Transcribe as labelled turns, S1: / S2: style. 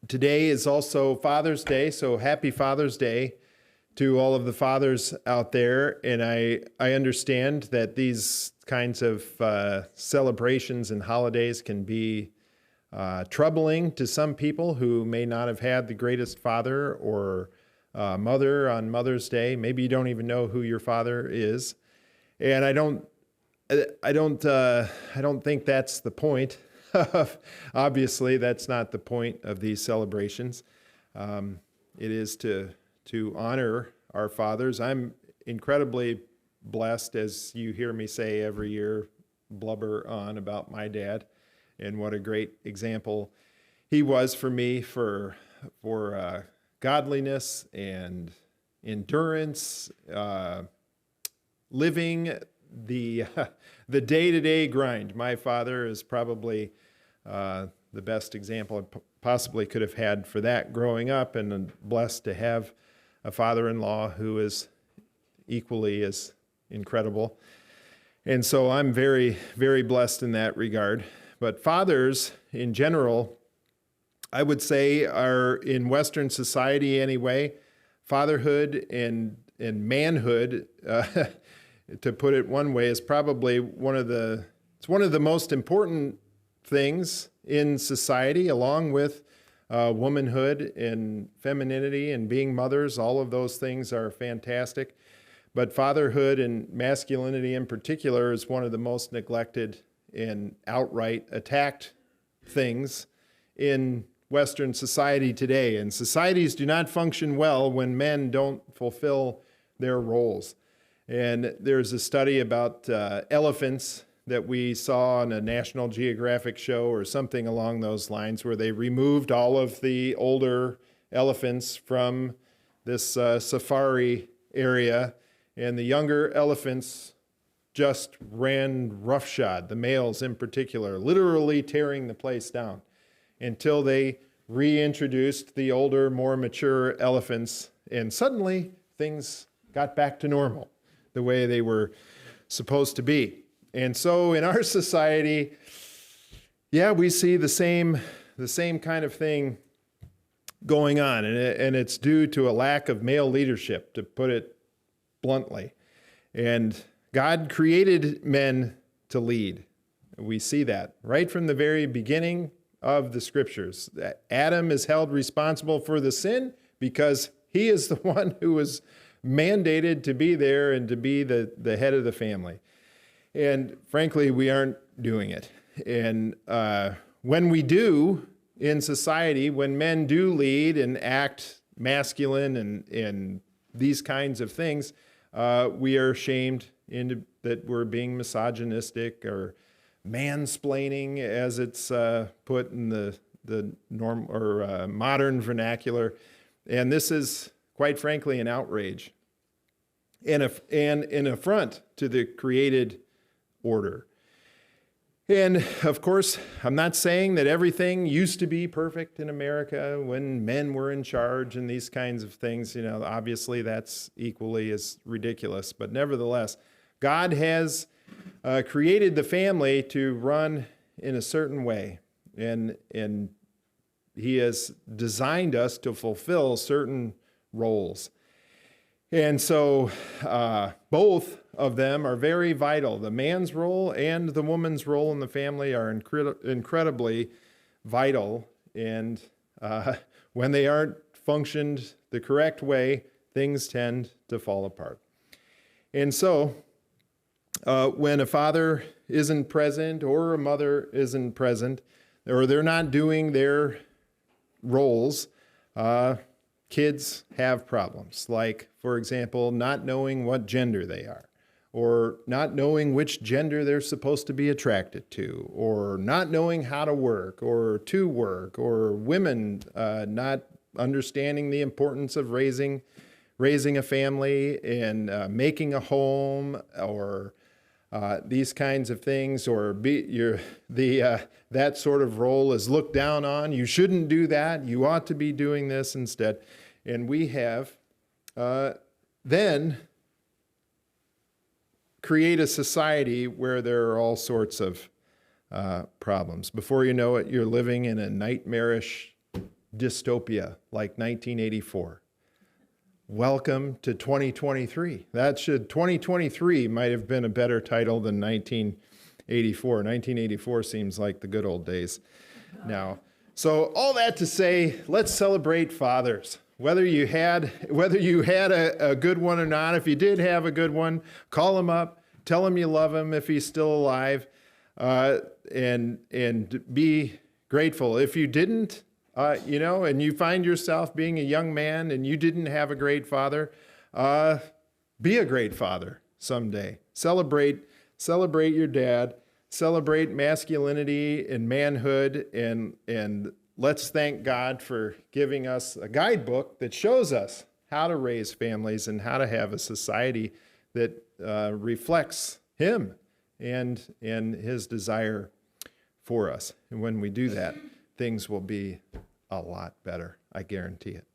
S1: Today is also Father's Day, so happy Father's Day to all of the fathers out there. And I understand that these kinds of celebrations and holidays can be troubling to some people who may not have had the greatest father or mother on Mother's Day. Maybe you don't even know who your father is. And I don't think that's the point. Obviously, that's not the point of these celebrations. It is to honor our fathers. I'm incredibly blessed, as you hear me say every year, blubber on about my dad and what a great example he was for me for godliness and endurance, living the day-to-day grind. My father is probably the best example I possibly could have had for that growing up, and I'm blessed to have a father-in-law who is equally as incredible. And so I'm very, very blessed in that regard. But fathers, in general, I would say are in Western society anyway, fatherhood and manhood, to put it one way, is probably one of the most important things in society, along with womanhood and femininity and being mothers. All of those things are fantastic. But fatherhood and masculinity in particular is one of the most neglected and outright attacked things in Western society today. And societies do not function well when men don't fulfill their roles. And there's a study about elephants that we saw on a National Geographic show or something along those lines, where they removed all of the older elephants from this safari area, and the younger elephants just ran roughshod, the males in particular, literally tearing the place down, until they reintroduced the older, more mature elephants, and suddenly things got back to normal, the way they were supposed to be. And so in our society, yeah, we see the same kind of thing going on, and it's due to a lack of male leadership, to put it bluntly. And God created men to lead. We see that right from the very beginning of the scriptures. Adam is held responsible for the sin because he is the one who was mandated to be there and to be the head of the family. And frankly, we aren't doing it. And when we do in society, when men do lead and act masculine and these kinds of things, we are shamed that we're being misogynistic or mansplaining, as it's put in the norm or modern vernacular. And this is, quite frankly, an outrage and an affront to the created order. And of course, I'm not saying that everything used to be perfect in America when men were in charge and these kinds of things. Obviously that's equally as ridiculous. But nevertheless, God has created the family to run in a certain way. And he has designed us to fulfill certain roles. And so both of them are very vital. The man's role and the woman's role in the family are incredibly vital. And when they aren't functioned the correct way, things tend to fall apart. And so when a father isn't present or a mother isn't present, or they're not doing their roles, kids have problems, like, for example, not knowing what gender they are, or not knowing which gender they're supposed to be attracted to, or not knowing how to work, or women not understanding the importance of raising a family and making a home, or these kinds of things, or that sort of role is looked down on. You shouldn't do that. You ought to be doing this instead. And we have then create a society where there are all sorts of problems. Before you know it, you're living in a nightmarish dystopia like 1984. Welcome to 2023. 2023 might have been a better title than 1984. 1984 seems like the good old days now. So all that to say, let's celebrate fathers. Whether you had a good one or not, if you did have a good one, call him up, tell him you love him if he's still alive, and be grateful. If you didn't, and you find yourself being a young man and you didn't have a great father, be a great father someday. Celebrate your dad. Celebrate masculinity and manhood, and let's thank God for giving us a guidebook that shows us how to raise families and how to have a society that reflects Him and His desire for us. And when we do that, things will be a lot better. I guarantee it.